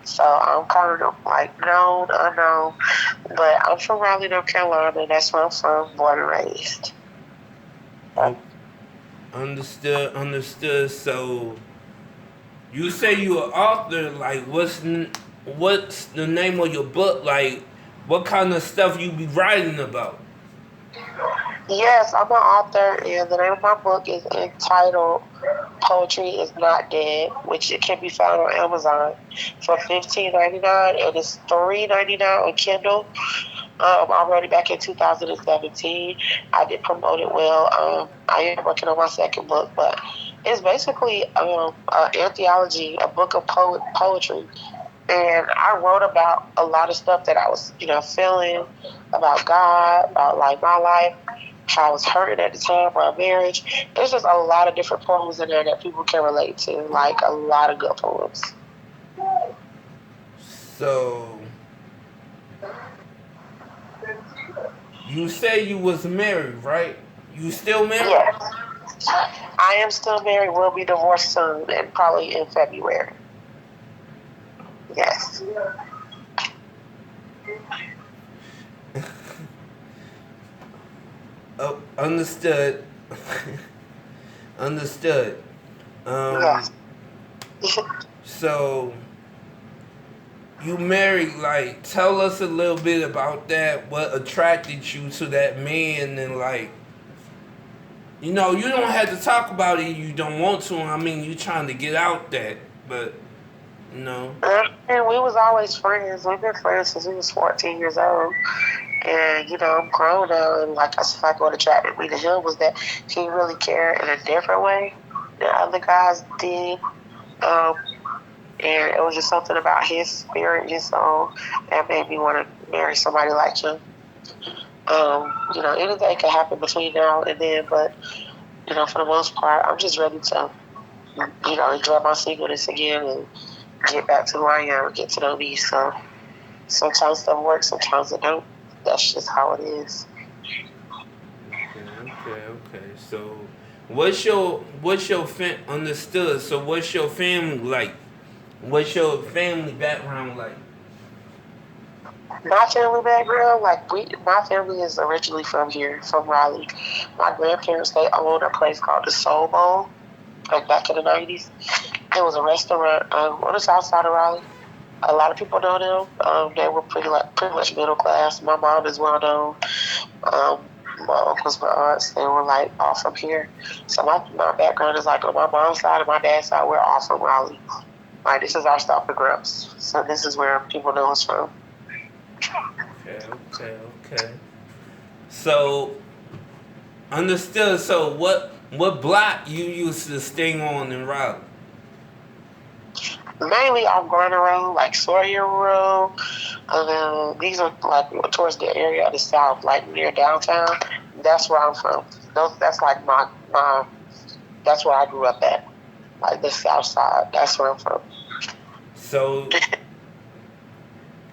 So I'm kind of like known, unknown. But I'm from Raleigh, North Carolina. That's where I'm from, born and raised. Oh, understood. So you say you an author. Like, what's the name of your book? Like, what kind of stuff you be writing about? Yes, I'm an author, and the name of my book is entitled Poetry is Not Dead, which it can be found on Amazon for $15.99, and it's $3.99 on Kindle. I wrote it back in 2017. I did promote it well. I am working on my second book, but it's basically an anthology, a book of poetry. And I wrote about a lot of stuff that I was, feeling about God, about like my life, how I was hurting at the time, my marriage. There's just a lot of different poems in there that people can relate to, like a lot of good poems. So you say you was married, right? You still married? Yes, I am still married. We'll be divorced soon, and probably in February. Yes. Oh, understood. Understood. Yes. Um, so you married, like, tell us a little bit about that. What attracted you to that man, and like, you don't have to talk about it. You don't want to. I mean, you trying to get out that, but you know. And we was always friends. We've been friends since we was 14 years old. And, I'm grown now. And like I said, like what attracted me to him was that he really cared in a different way than other guys did. Um, and it was just something about his spirit, his soul, that made me want to marry somebody like him. Anything can happen between now and then, but, for the most part, I'm just ready to, enjoy my singleness again and get back to who I am and get to know me. So sometimes stuff works, sometimes it don't. That's just how it is. Okay. So, understood? So, what's your family like? What's your family background like? My family background, my family is originally from here, from Raleigh. My grandparents, they owned a place called the Soul Bowl, like back in the 90s. It was a restaurant on the south side of Raleigh. A lot of people know them. They were pretty much middle class. My mom is well known. My uncles, my aunts, they were like all from here. So my background is like on my mom's side and my dad's side, we're all from Raleigh. Like this is our stop and grubs. So this is where people know us from. Okay. So, understood. So, what block you used to stay on in Raleigh? Mainly off Garner Road, like Sawyer Road. And then these are like towards the area of the south, like near downtown. That's where I'm from. That's like my that's where I grew up at. Like the south side. That's where I'm from. So,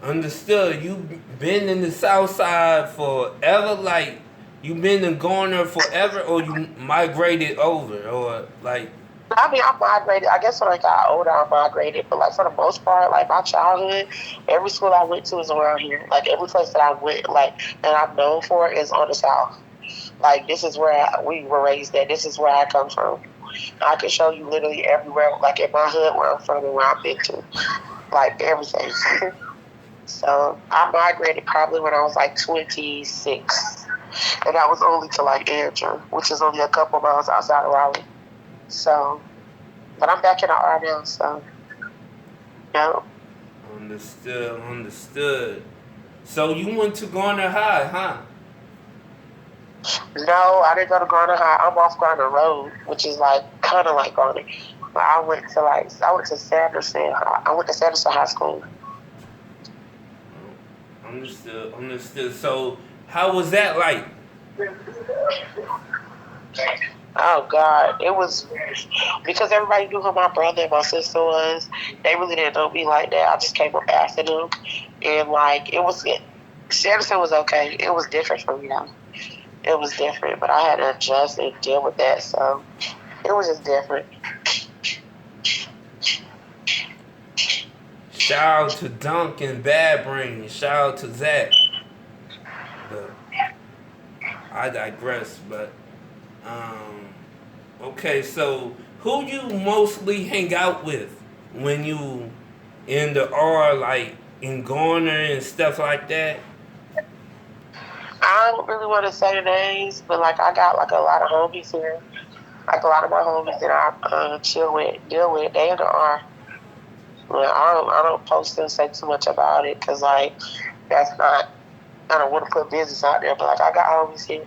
understood. You been in the South Side forever, like you been in Garner forever, or you migrated over, or like. I mean, I migrated. I guess when I got older, I migrated. But like for the most part, like my childhood, every school I went to is around here. Like every place that I went, like and I'm known for is on the south. Like this is where we were raised at. This is where I come from. I can show you literally everywhere, like in my hood where I'm from and where I've been to, like everything. So I migrated probably when I was like 26, and that was only to like Andrew, which is only a couple miles outside of Raleigh. So, but I'm back in the R now, so yeah. Understood. So you went to Garner High, huh? No, I didn't go to Garner High. I'm off Garner Road, which is like kind of like Garner. But I went to Sanderson. I went to Sanderson High School. Understood. So how was that like? Oh God, it was because everybody knew who my brother and my sister was. They really didn't know me like that. I just came up after them, and like Sanderson was okay. It was different for me though. It was different, but I had to adjust and deal with that. So it was just different. Shout out to Dunk and Bad Brain. Shout out to Zach. But I digress. But okay, so who you mostly hang out with when you in the R, like in Garner and stuff like that? I don't really want to say the names, but like I got like a lot of homies here. Like a lot of my homies that I chill with, deal with, they in the R. Well, I don't post and say too much about it because like that's not. I don't want to put business out there, but like I got homies here.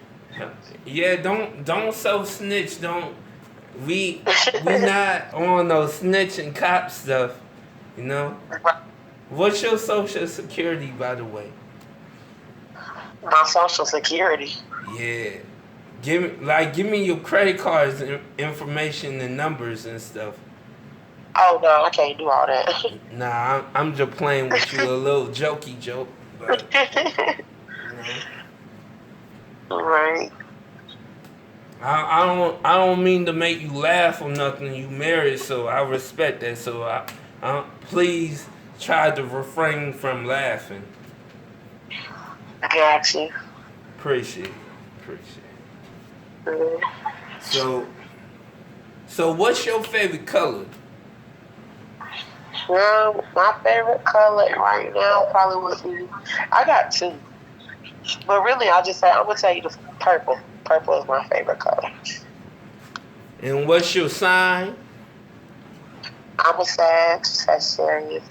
Yeah, don't so snitch. Don't we not on no snitch and cop stuff, you know? What's your social security, by the way? My social security. Yeah. Give me your credit cards and information and numbers and stuff. Oh no, I can't do all that. Nah, I'm just playing with you, a little jokey joke, but you know. Right. I don't mean to make you laugh or nothing. You married, so I respect that. So I please try to refrain from laughing. Gotcha. Appreciate it. So what's your favorite color? Well, my favorite color right now probably would be. I got two, but really I'm gonna tell you the purple. Purple is my favorite color. And what's your sign? I'm a Sagittarius.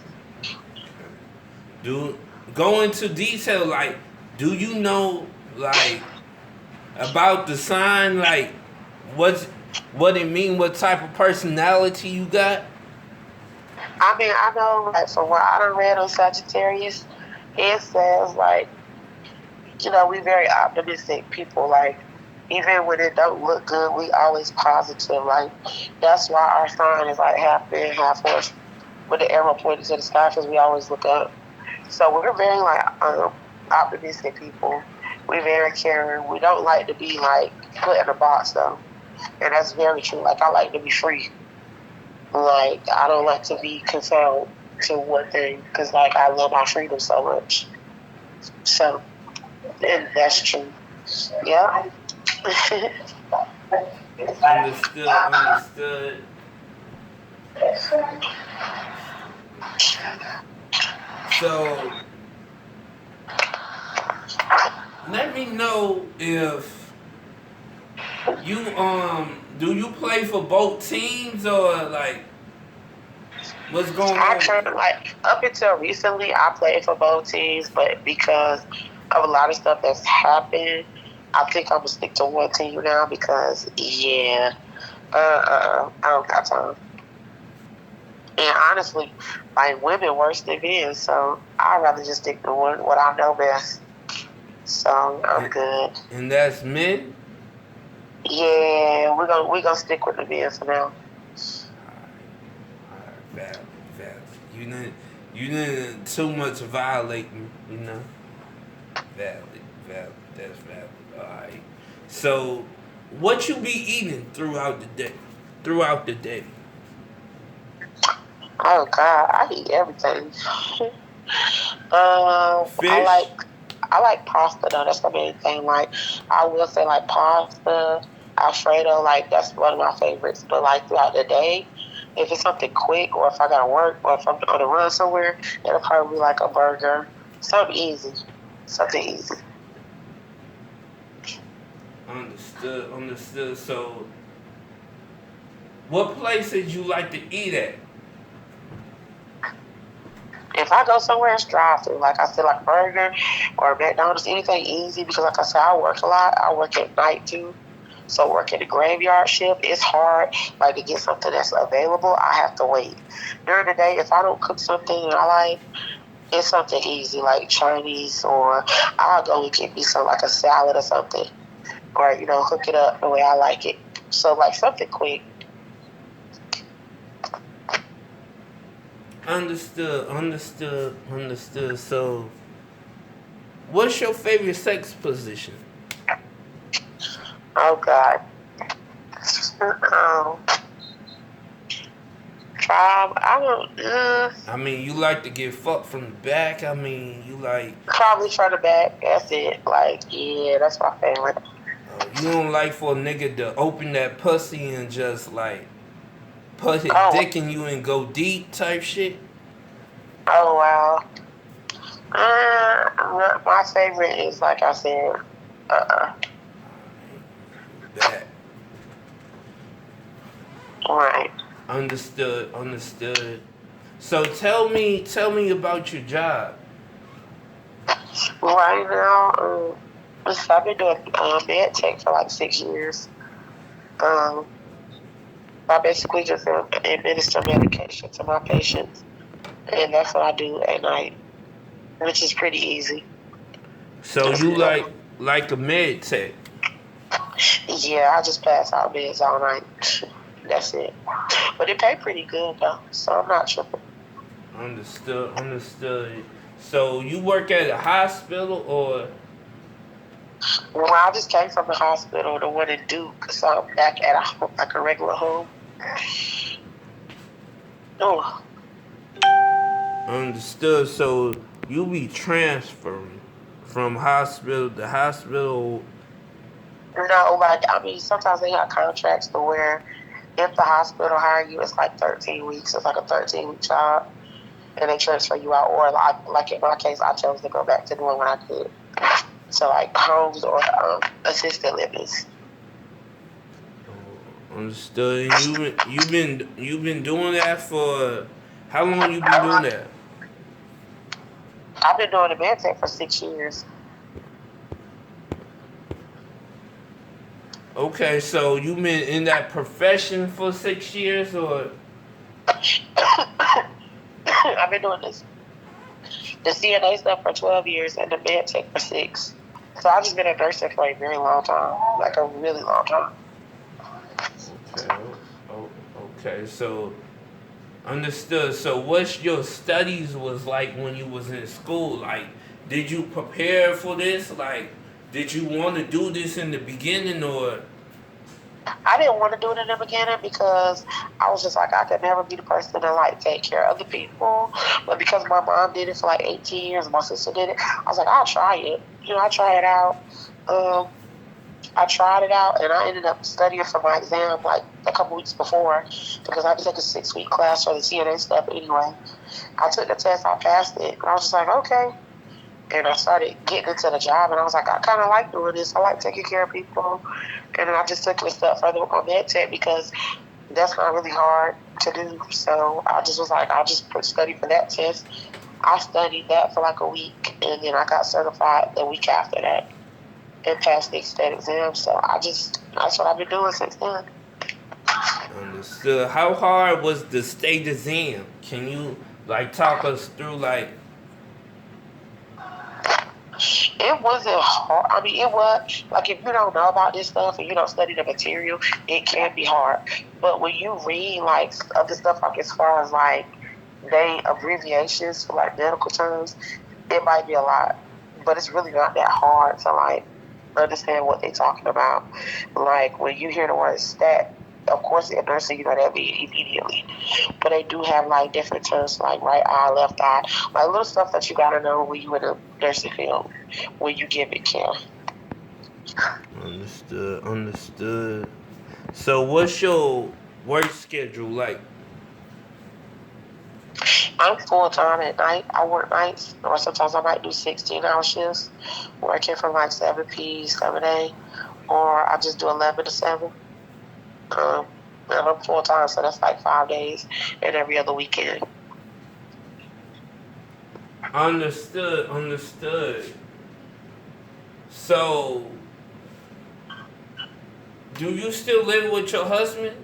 Go into detail, like, do you know, like, about the sign, like, what it mean, what type of personality you got? I mean, I know, like, from what I done read on Sagittarius, it says, like, we very optimistic people. Like, even when it don't look good, we always positive. Like, that's why our sign is, like, half man, half horse, with the arrow pointing to the sky, because we always look up. So we're very, like, optimistic people. We're very caring. We don't like to be, like, put in a box, though. And that's very true. Like, I like to be free. Like, I don't like to be confined to one thing because, like, I love my freedom so much. So, and that's true. Yeah. Understood. So, let me know if you do you play for both teams or like what's going on? Like, up until recently, I played for both teams, but because of a lot of stuff that's happened, I think I'm gonna stick to one team now because I don't got time. And honestly, like, women worse than men, so I'd rather just stick to what I know best. So I'm good. And that's men? Yeah, we're gonna stick with the men for now. Alright. Valid. You didn't too much violating, you know? Valid. That's valid. Alright. So what you be eating throughout the day? Oh God, I eat everything. Fish? I like pasta though. That's the main thing. Like, I will say, like, pasta, Alfredo, like, that's one of my favorites. But like throughout the day, if it's something quick or if I gotta work or if I'm on the run somewhere, it'll probably be like a burger, something easy. Understood. So what places you like to eat at? If I go somewhere, it's drive-through. Like I said, like burger or McDonald's, anything easy. Because like I said, I work a lot. I work at night too. So working the graveyard shift, it's hard. Like, to get something that's available, I have to wait. During the day, if I don't cook something that I like, it's something easy like Chinese, or I'll go and get me some, like, a salad or something, or hook it up the way I like it. So like something quick. Understood. So, what's your favorite sex position? Oh God. I don't. I mean, you like to get fucked from the back. I mean, you like. Probably from the back. That's it. Like, yeah, that's my favorite. You don't like for a nigga to open that pussy and just like put his Oh, dick in you and go deep type shit. oh wow. My favorite is like I said. That. Right. Understood. So tell me about your job. Right now, I've been doing med tech for like 6 years. Um, I basically just administer medication to my patients, and that's what I do at night, which is pretty easy. So Just, you like a med tech. yeah, I just pass out meds all night. That's it. But it pay pretty good though, so I'm not tripping. Understood. So you work at a hospital or? Well, I just came from the hospital, the one in Duke, so I'm back at like a regular home. Oh. Understood. So you be transferring from hospital to hospital. No, like I mean, sometimes they have contracts to where if the hospital hire you, it's like 13 weeks. It's like a 13-week job, and they transfer you out. Or like in my case, I chose to go back to doing what I could. So like homes or assisted livings. Understood. And you've been doing that for how long? You been doing that? I've been doing the med tech for 6 years. Okay, so you been in that profession for 6 years, or? I've been doing the CNA stuff for 12 years and the med tech for 6. So I've just been a nurse for a very long time, like a really long time. Okay. Okay. So understood. So what's your studies was like when you was in school? Like, did you prepare for this? Like, did you want to do this in the beginning, or? I didn't want to do it in the beginning because I was just like, I could never be the person to like take care of other people. But because my mom did it for like 18 years, my sister did it, I was like, I'll try it. I try it out. I tried it out and I ended up studying for my exam like a couple weeks before because I had to take a 6-week class for the CNA stuff anyway. I took the test, I passed it, and I was just like, okay. And I started getting into the job, and I was like, I kind of like doing this. I like taking care of people. And then I just took it a step further with my med tech because that's not really hard to do. So I just was like, I'll just study for that test. I studied that for like a week, and then I got certified the week after that and passed the state exam. So that's what I've been doing since then. Understood. How hard was the state exam? Can you like talk us through like? It wasn't hard. I mean, it was like if you don't know about this stuff and you don't study the material, it can be hard. But when you read like other stuff, like as far as like they abbreviations for like medical terms, it might be a lot. But it's really not that hard to like understand what they're talking about. Like when you hear the word stat, of course in nursing you know that immediately. But they do have like different terms like right eye, left eye, like little stuff that you gotta know when you in the nursing field when you give it care. Understood. So what's your work schedule like? I'm full time at night. I work nights, or sometimes I might do 16-hour shifts, working from like 7 p 7 a, or I just do 11 to 7. And I'm full time, so that's like 5 days and every other weekend. Understood. So, do you still live with your husband?